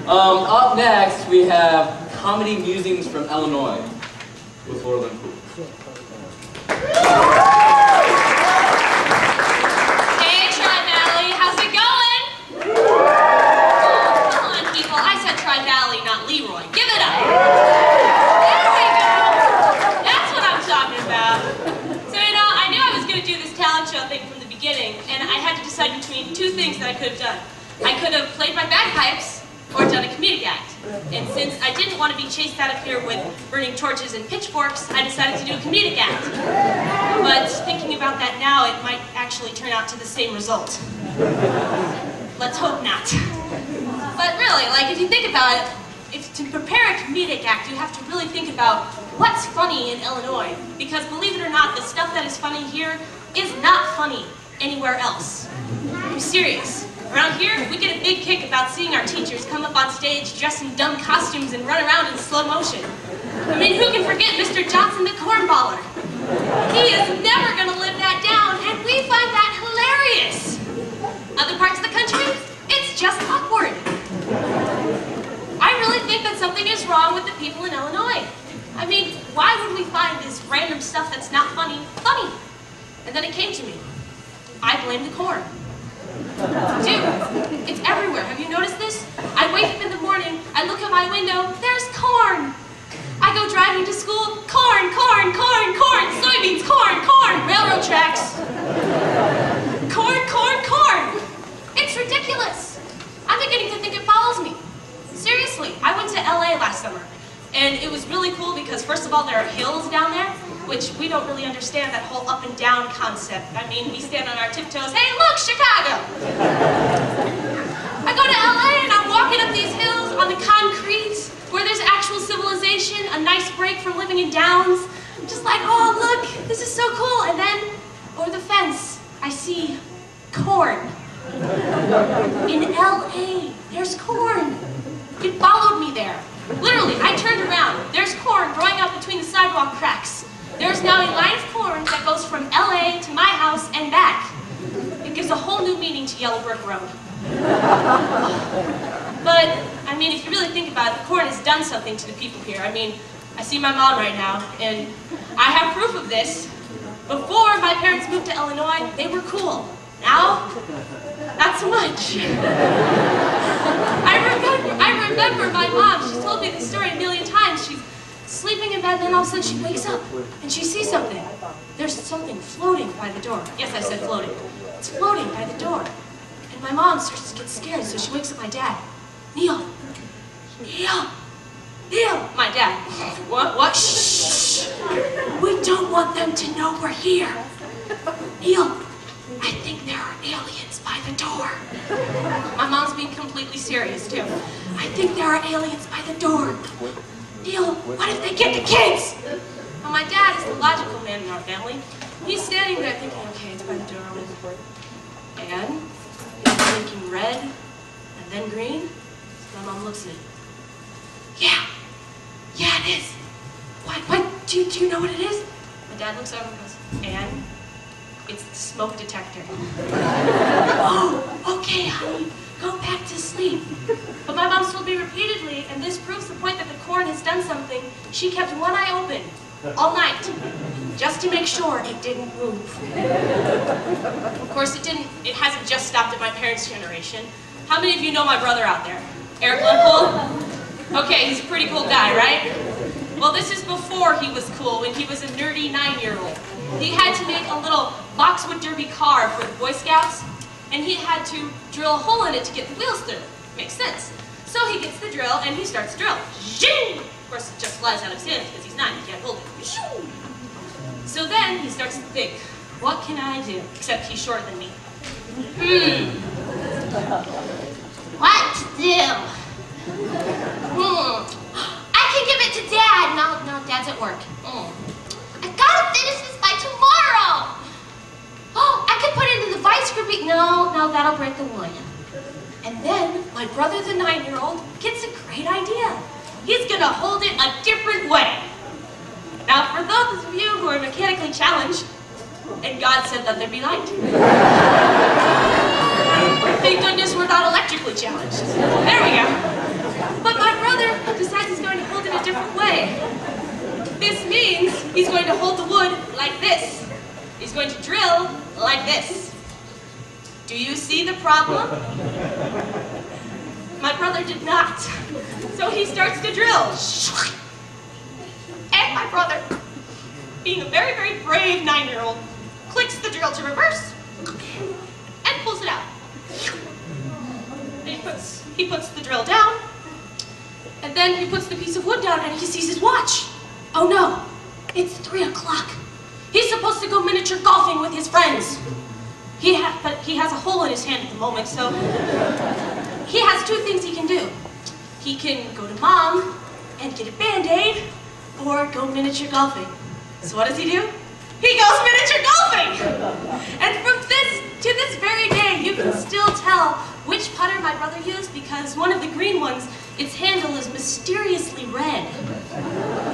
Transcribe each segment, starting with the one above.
Up next, we have Comedic Musings from Illinois with Laura Lynn Poole. Hey, Tri-Valley, how's it going? Oh, come on, people. I said Tri-Valley, not Leroy. Give it up. There we go. That's what I'm talking about. So, you know, I knew I was going to do this talent show thing from the beginning, and I had to decide between two things that I could have done. I could have played my bagpipes or done a comedic act. And since I didn't want to be chased out of here with burning torches and pitchforks, I decided to do a comedic act. But thinking about that now, it might actually turn out to the same result. Let's hope not. But really, like, if you think about it, to prepare a comedic act, you have to really think about what's funny in Illinois. Because believe it or not, the stuff that is funny here is not funny anywhere else. I'm serious. Around here, we get a big kick about seeing our teachers come up on stage dressed in dumb costumes and run around in slow motion. I mean, who can forget Mr. Johnson the cornballer? He is never going to live that down, and we find that hilarious. Other parts of the country, it's just awkward. I really think that something is wrong with the people in Illinois. I mean, why would we find this random stuff that's not funny, funny? And then it came to me. I blame the corn. Dude, it's everywhere. Have you noticed this? I wake up in the morning, I look out my window, there's corn. I go driving to school, corn, corn, corn, corn, soybeans, corn, corn, railroad tracks. Corn, corn, corn. It's ridiculous. I'm beginning to think it follows me. Seriously, I went to LA last summer, and it was really cool because first of all, there are hills down there, which we don't really understand that whole up and down concept. I mean, we stand on our tiptoes, hey look, Chicago! I go to LA and I'm walking up these hills on the concrete where there's actual civilization, a nice break from living in downs. I'm just like, oh look, this is so cool. And then, over the fence, I see corn. In LA, there's corn. It followed me there. Literally, I turned around. There's corn growing up between the sidewalk cracks. There's now a line of corn that goes from LA to my house and back. It gives a whole new meaning to Yellowbrook Road. But, I mean, if you really think about it, the corn has done something to the people here. I mean, I see my mom right now, and I have proof of this. Before my parents moved to Illinois, they were cool. Now, not so much. I remember my mom, she's told me this story a million times. She's sleeping in bed, and then all of a sudden she wakes up, and she sees something. There's something floating by the door. Yes, I said floating. It's floating by the door. And my mom starts to get scared, so she wakes up my dad. Neil! Neil! Neil! My dad. What? Shh! We don't want them to know we're here. Neil, I think there are aliens by the door. My mom's being completely serious, too. I think there are aliens by the door. Neil, what if they get the kids? Well, my dad is the logical man in our family. He's standing there thinking, okay, it's by the door. And he's blinking red and then green. So my mom looks at it. Yeah, it is. What? Do you know what it is? My dad looks over and goes, and it's the smoke detector. Oh, okay, honey, go back to sleep. But my mom's told me repeatedly, and this proves the point that the corn has done something. She kept one eye open all night, just to make sure it didn't move. Of course, it hasn't just stopped at my parents' generation. How many of you know my brother out there? Eric Lundpool? Okay, he's a pretty cool guy, right? Well, this is before he was cool, when he was a nerdy 9-year-old. He had to make a little boxwood derby car for the Boy Scouts, and he had to drill a hole in it to get the wheels through. Makes sense. So he gets the drill, and he starts to drill. Zing! Of course, it just flies out of his hands because he's 9, he can't hold it. So then he starts to think, what can I do? Except he's shorter than me. What to do? I can give it to Dad. No, Dad's at work. I gotta finish this by tomorrow. Oh, I could put it into the vice grip. No, that'll break the wood. And then my brother, the 9-year-old, gets a great idea. He's gonna hold it a different way. Now, for those of you who are mechanically challenged, and God said that there be light. Thank goodness we're not electrically challenged. There we go. problem? My brother did not. So he starts to drill. And my brother, being a very, very brave 9-year-old, clicks the drill to reverse and pulls it out. And he puts the drill down, and then he puts the piece of wood down and he sees his watch. Oh no, it's 3 o'clock. He's supposed to go miniature golfing with his friends. But he has a hole in his hand at the moment, so he has 2 things he can do. He can go to Mom and get a Band-Aid, or go miniature golfing. So what does he do? He goes miniature golfing! And from to this very day, you can still tell which putter my brother used, because one of the green ones, its handle is mysteriously red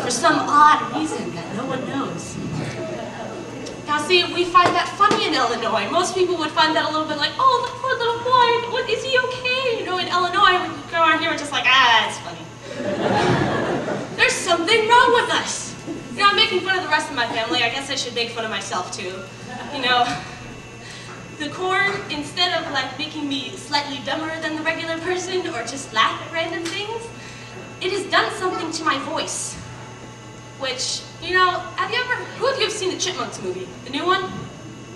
for some odd reason that no one knows. Now see, we find that funny in Illinois. Most people would find that a little bit like, oh, the poor little boy, what, is he okay? You know, in Illinois, we go around here and just like, it's funny. There's something wrong with us. You know, I'm making fun of the rest of my family. I guess I should make fun of myself too. You know, the corn, instead of like making me slightly dumber than the regular person or just laugh at random things, it has done something to my voice. Which, you know, who of you have seen the Chipmunks movie? The new one?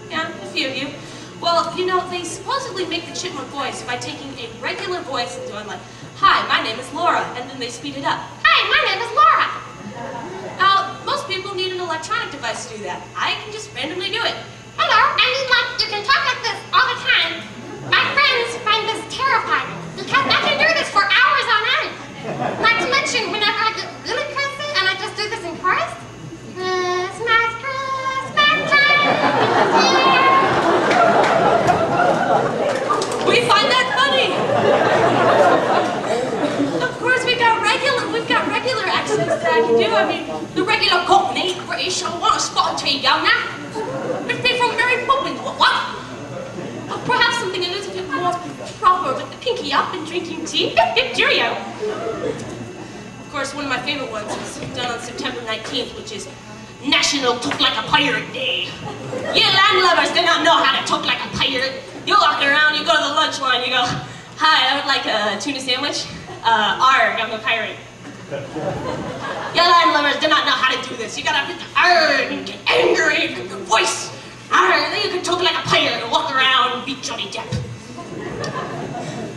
Yeah, a few of you. Well, you know, they supposedly make the chipmunk voice by taking a regular voice and doing like, hi, my name is Laura, and then they speed it up. Hi, my name is Laura. Now, most people need an electronic device to do that. I can just randomly do it. Hello, I mean, like, you can talk like this all the time. My friends find this terrifying because I can do this for hours on end. Not to mention, whenever I get really crazy and I just do this in chorus, Christmas, Christmas time. We find that funny. Of course, we've got regular accents that I can do. I mean, the regular Cockney, British, I want a spot of tea, young man. If they're from Mary Poppins, what? Or perhaps something a little bit more proper with the pinky up and drinking tea. Cheerio. Of course, one of my favorite ones is done on September 19th, which is National Talk Like a Pirate Day. You landlubbers do not know how to talk like a pirate. You walk around, you go to the lunch line, you go, hi, I would like a tuna sandwich. Arg, I'm a pirate. You landlubbers do not know how to do this. You gotta arg and get angry and get your voice. Arg, and then you can talk like a pirate and walk around and be Johnny Depp.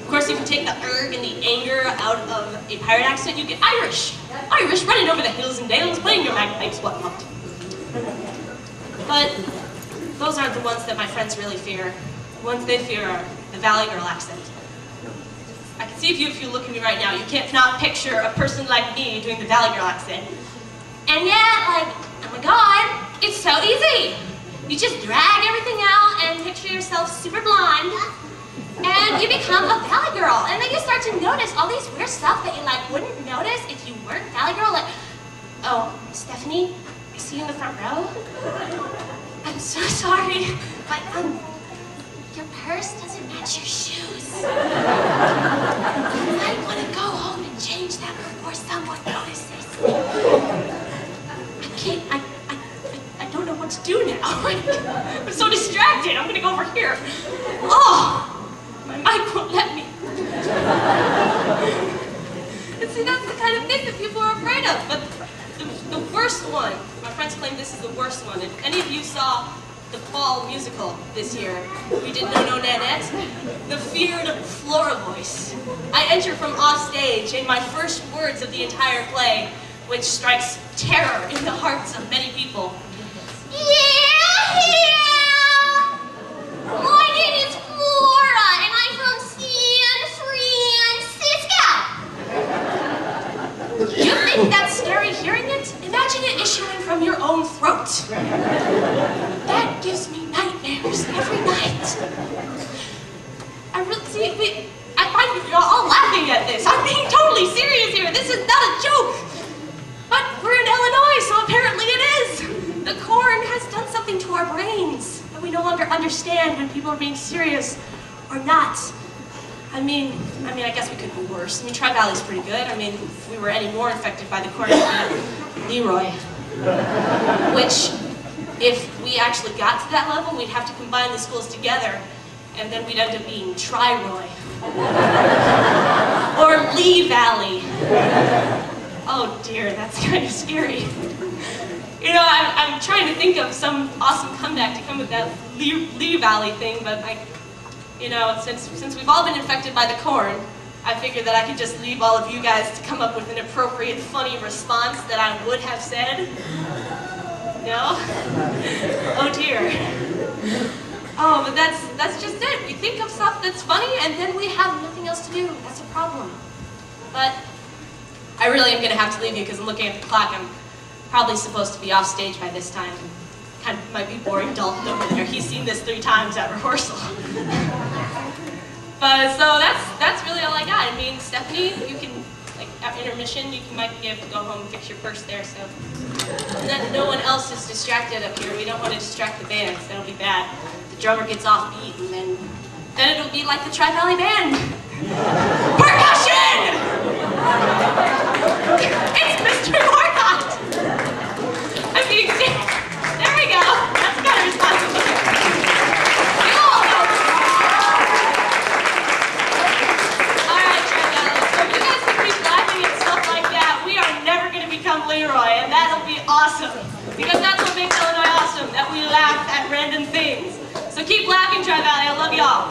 Of course, if you take the erg and the anger out of a pirate accent, you get Irish. Irish, running over the hills and dales, playing your bagpipes, whatnot. But those aren't the ones that my friends really fear. The ones they fear are the Valley Girl accent. I can see if you look at me right now, you can't not picture a person like me doing the Valley Girl accent. And yet, like, oh my god, it's so easy. You just drag everything out and picture yourself super blonde, and you become a Valley Girl. And then you start to notice all these weird stuff that you like wouldn't notice if you weren't Valley Girl. Like, oh, Stephanie, I see you in the front row. I'm so sorry, but your purse doesn't match your shoes. You might want to go home and change that before someone notices. I don't know what to do now. I'm so distracted. I'm gonna go over here. Oh, my mic won't let me. And see, that's the kind of thing that people are afraid of. But the worst one, my friends claim this is the worst one. If any of you saw the fall musical this year, we did No No Nanette, the feared Flora voice. I enter from off stage in my first words of the entire play, which strikes terror in the hearts of many people. Yeah! My name is Flora, and I'm from San Francisco. You think that's scary hearing it? Imagine it issuing from your own throat. That gives me nightmares every night. I find you're all laughing at this. I'm being totally serious here. This is not a joke. But we're in Illinois, so apparently it is. The corn has done something to our brains that we no longer understand when people are being serious or not. I mean, I guess we could be worse. I mean, Tri-Valley's pretty good. I mean, if we were any more infected by the corn, Leroy. Which, if we actually got to that level, we'd have to combine the schools together and then we'd end up being Tri-Roy. Or Lee Valley. Oh dear, that's kind of scary. You know, I'm trying to think of some awesome comeback to come with that Lee Valley thing, but you know, since we've all been infected by the corn, I figured that I could just leave all of you guys to come up with an appropriate, funny response that I would have said. No? Oh dear. Oh, but that's just it. We think of stuff that's funny, and then we have nothing else to do. That's a problem. But I really am going to have to leave you because I'm looking at the clock. I'm probably supposed to be off stage by this time. Kind of might be boring Dalton over there. He's seen this 3 times at rehearsal. But so that's really all I got. I mean, Stephanie, you can, like, at intermission, you might be able to go home and fix your purse there, so. And then no one else is distracted up here. We don't want to distract the band, because that'll be bad. The drummer gets off beat, and then it'll be like the Tri-Valley Band. Percussion! It's Mr. Morcott! I'm being serious. There we go. That's kind of responsible. Leroy, and that'll be awesome, because that's what makes Illinois awesome, that we laugh at random things. So keep laughing, Tri-Valley. I love y'all.